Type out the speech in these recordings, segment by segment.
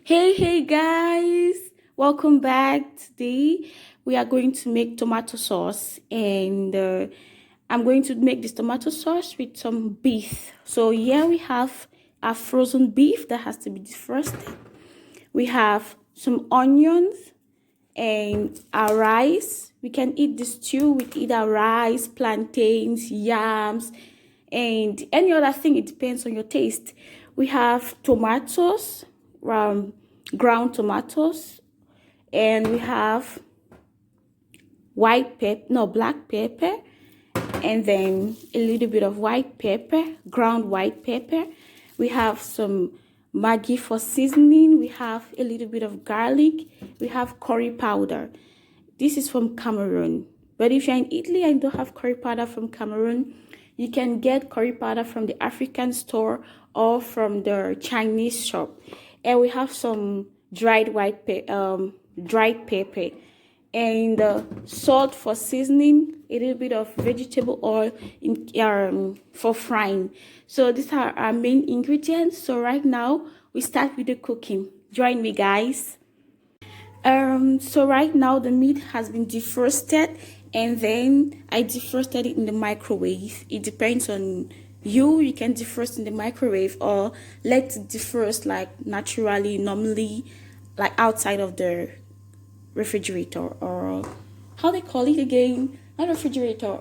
Hey guys, welcome back. Today we are going to make tomato sauce, and I'm going to make this tomato sauce with some beef. So here we have our frozen beef that has to be defrosted. We have some onions and our rice. We can eat the stew with either rice, plantains, yams, and any other thing. It depends on your taste. We have tomatoes, ground tomatoes, and we have black pepper, and then a little bit of white pepper, ground white pepper. We have some maggi for seasoning. We have a little bit of garlic. We have curry powder. This is from Cameroon. But if you're in Italy and don't have curry powder from Cameroon, you can get curry powder from the African store or from the Chinese shop. And we have some dried pepper, and salt for seasoning, a little bit of vegetable oil for frying. So these are our main ingredients. So right now we start with the cooking. Join me, guys. So right now the meat has been defrosted, and then I defrosted it in the microwave. It depends on you. You can defrost in the microwave or let it defrost like naturally, normally, like outside of the refrigerator, or how they call it again, not refrigerator,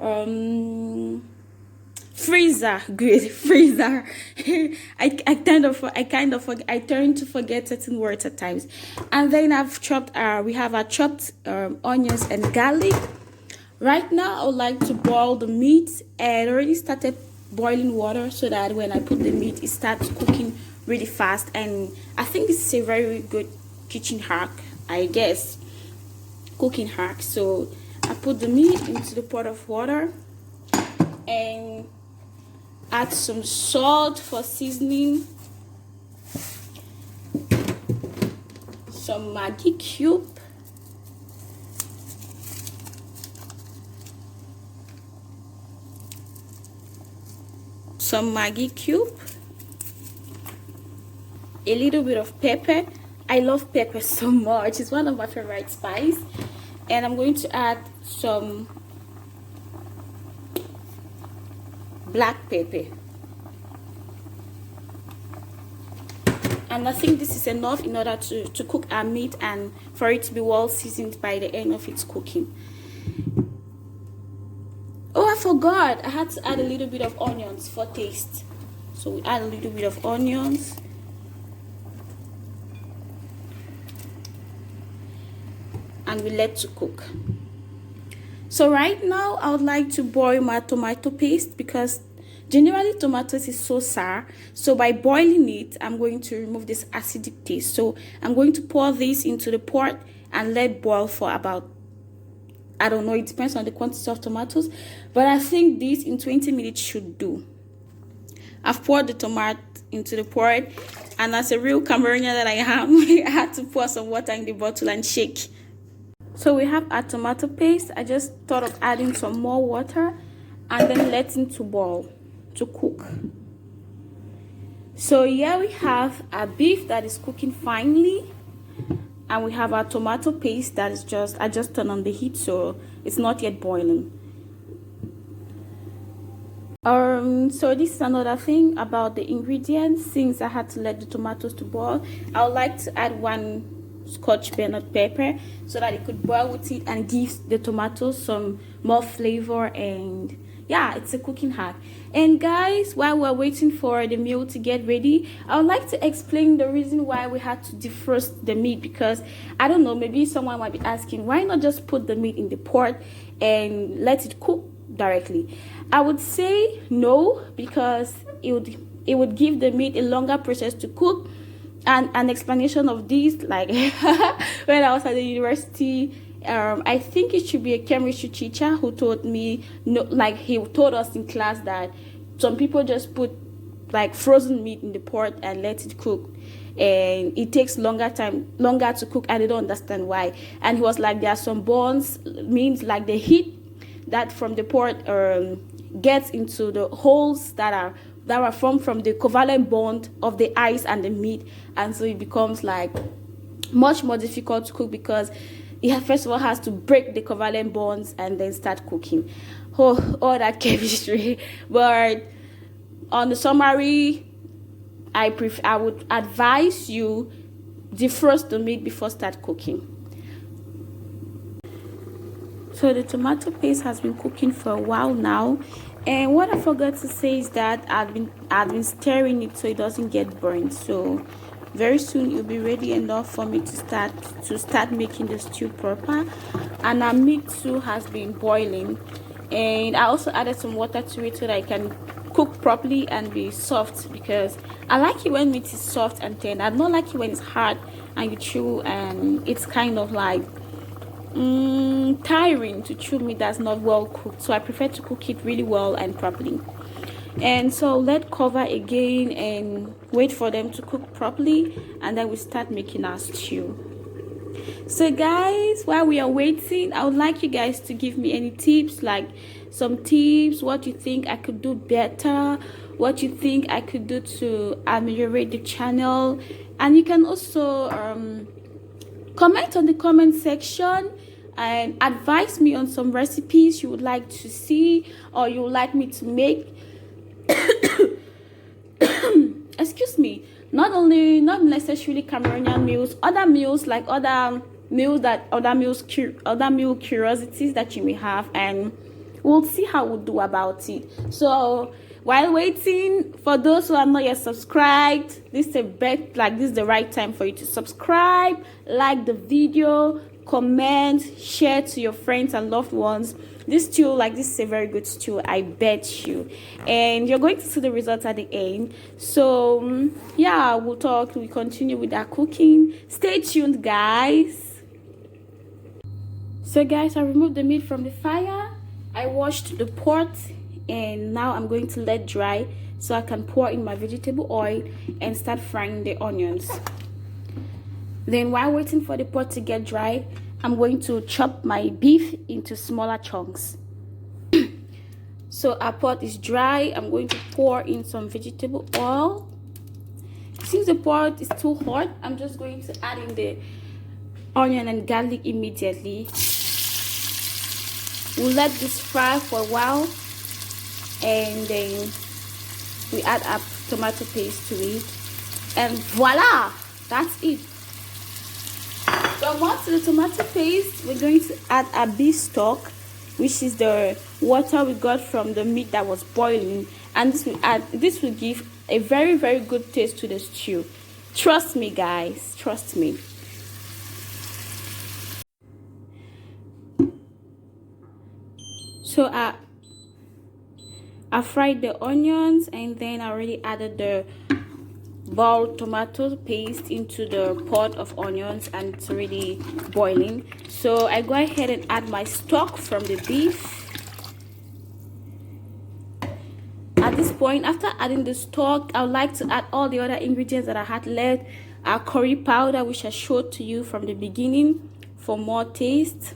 freezer. Good. Freezer. I tend to forget certain words at times. And then we have our chopped onions and garlic. Right now I would like to boil the meat, and already started boiling water so that when I put the meat it starts cooking really fast. And I think this is a very good kitchen hack, I guess, cooking hack. So I put the meat into the pot of water and add some salt for seasoning, some maggi cube, a little bit of pepper. I love pepper so much. It's one of my favorite spices. And I'm going to add some black pepper. And I think this is enough in order to cook our meat and for it to be well seasoned by the end of its cooking. Oh, I forgot. I had to add a little bit of onions for taste. So we add a little bit of onions. And we let to cook. So right now I would like to boil my tomato paste, because generally tomatoes is so sour. So by boiling it, I'm going to remove this acidic taste. So I'm going to pour this into the pot and let boil for about, I don't know, it depends on the quantity of tomatoes, but I think this in 20 minutes should do. I've poured the tomato into the pot, and as a real Cameroonian that I am, I had to pour some water in the bottle and shake. So we have our tomato paste. I just thought of adding some more water and then letting to boil, to cook. So here we have our beef that is cooking finely, and we have our tomato paste that is I just turned on the heat, so it's not yet boiling. So this is another thing about the ingredients. Since I had to let the tomatoes to boil, I would like to add one Scotch bonnet pepper so that it could boil with it and gives the tomatoes some more flavor. And yeah, it's a cooking hack. And guys, while we're waiting for the meal to get ready, I would like to explain the reason why we had to defrost the meat, because I don't know, maybe someone might be asking, why not just put the meat in the pot and let it cook directly? I would say no, because it would give the meat a longer process to cook. And an explanation of this, like when I was at the university, I think it should be a chemistry teacher who told me, no, like he told us in class that some people just put like frozen meat in the pot and let it cook, and it takes longer to cook, and they don't understand why. And he was like, there are some bonds, means like the heat that from the pot gets into the holes that are that are formed from the covalent bond of the ice and the meat, and so it becomes like much more difficult to cook because it first of all has to break the covalent bonds and then start cooking. Oh, all that chemistry. But on the summary, I would advise you defrost the meat before start cooking. So the tomato paste has been cooking for a while now, and what I forgot to say is that I've been stirring it so it doesn't get burnt. So very soon it'll be ready enough for me to start making the stew proper. And our meat too has been boiling, and I also added some water to it so that it can cook properly and be soft, because I like it when meat is soft and tender. I don't like it when it's hard and you chew and it's kind of like tiring to chew meat that's not well cooked. So I prefer to cook it really well and properly. And so let's cover again and wait for them to cook properly, and then we start making our stew. So guys, while we are waiting, I would like you guys to give me any tips, like some tips, what you think I could do better, what you think I could do to ameliorate the channel. And you can also comment on the comment section and advise me on some recipes you would like to see or you would like me to make. Excuse me. Not necessarily Cameroonian meals, other meals, like other meal curiosities that you may have, and we'll see how we'll do about it. So while waiting, for those who are not yet subscribed, this is the right time for you to subscribe, like the video, comment, share to your friends and loved ones. This stew, this is a very good stew, I bet you, and you're going to see the results at the end. So yeah, we continue with our cooking. Stay tuned, guys. So guys, I removed the meat from the fire, I washed the pot, and now I'm going to let dry so I can pour in my vegetable oil and start frying the onions. Then while waiting for the pot to get dry, I'm going to chop my beef into smaller chunks. So our pot is dry. I'm going to pour in some vegetable oil. Since the pot is too hot, I'm just going to add in the onion and garlic immediately. We'll let this fry for a while, and then we add our tomato paste to it, and voila, that's it. So once the tomato paste, we're going to add our beef stock, which is the water we got from the meat that was boiling, and this will give a very, very good taste to the stew. Trust me, guys, trust me. So I fried the onions, and then I already added the boiled tomato paste into the pot of onions, and it's already boiling. So I go ahead and add my stock from the beef. At this point, after adding the stock, I would like to add all the other ingredients that I had left. Our curry powder, which I showed to you from the beginning for more taste.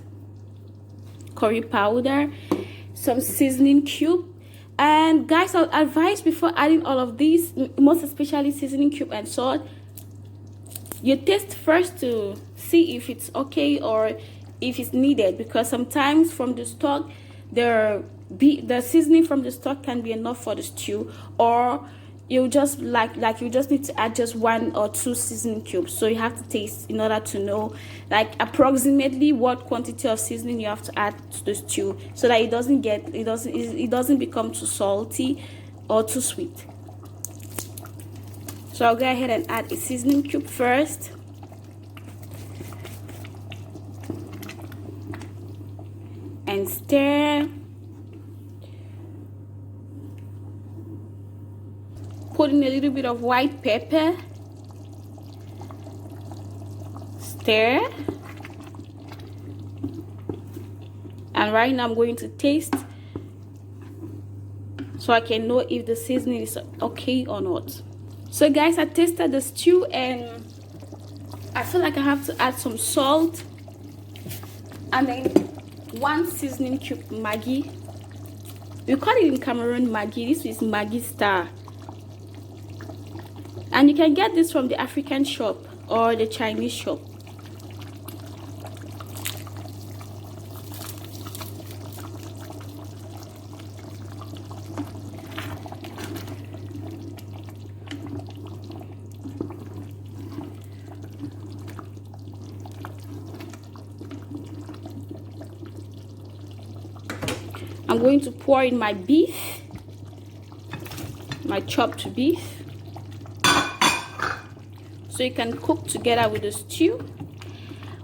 Curry powder, some seasoning cube. And guys, I would advise before adding all of these, most especially seasoning cube and salt, you taste first to see if it's okay or if it's needed, because sometimes from the stock the seasoning from the stock can be enough for the stew, or you just you just need to add just 1 or 2 seasoning cubes. So you have to taste in order to know approximately what quantity of seasoning you have to add to the stew, so that it doesn't become too salty or too sweet. So I'll go ahead and add a seasoning cube first. And stir. Put in a little bit of white pepper. Stir. And right now I'm going to taste so I can know if the seasoning is okay or not. So guys, I tasted the stew and I feel like I have to add some salt, and then 1 seasoning cube maggi. We call it in Cameroon maggi. This is Maggi Star. And you can get this from the African shop or the Chinese shop. I'm going to pour in my beef, my chopped beef, so you can cook together with the stew.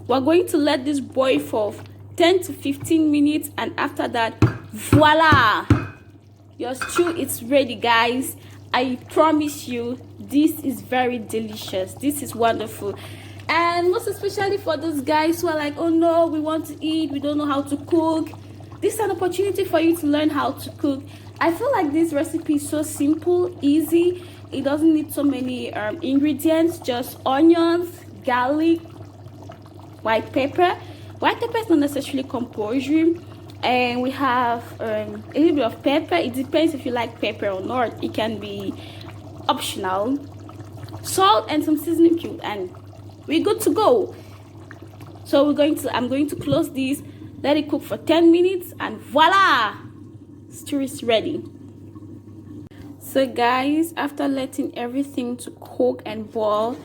We're going to let this boil for 10 to 15 minutes, and after that, voila, your stew is ready, guys. I promise you, this is very delicious. This is wonderful. And most especially for those guys who are like, oh no, we want to eat, we don't know how to cook. This is an opportunity for you to learn how to cook. I feel like this recipe is so simple, easy. It doesn't need so many ingredients, just onions, garlic, white pepper. White pepper is not necessarily compulsory. And we have a little bit of pepper. It depends if you like pepper or not. It can be optional. Salt and some seasoning cube, and we're good to go. So I'm going to close this. Let it cook for 10 minutes, and voila, stew is ready. So guys, after letting everything to cook and boil,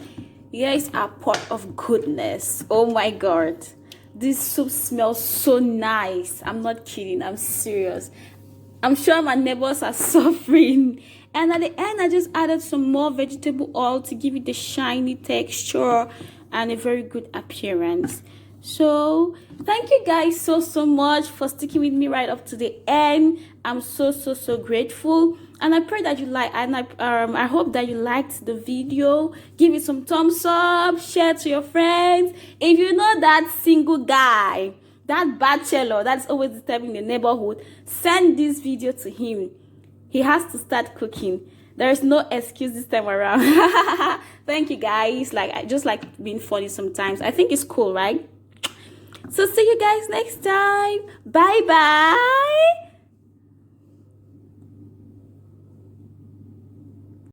here is our pot of goodness. Oh my god, this soup smells so nice. I'm not kidding, I'm serious. I'm sure my neighbors are suffering. And at the end, I just added some more vegetable oil to give it the shiny texture and a very good appearance. So thank you guys so much for sticking with me right up to the end. I'm so grateful, and I pray that you like, and I hope that you liked the video. Give it some thumbs up, share to your friends. If you know that single guy, that bachelor that's always disturbing the neighborhood, send this video to him. He has to start cooking. There is no excuse this time around. Thank you guys. I just like being funny sometimes. I think it's cool, right? So see you guys next time. Bye bye.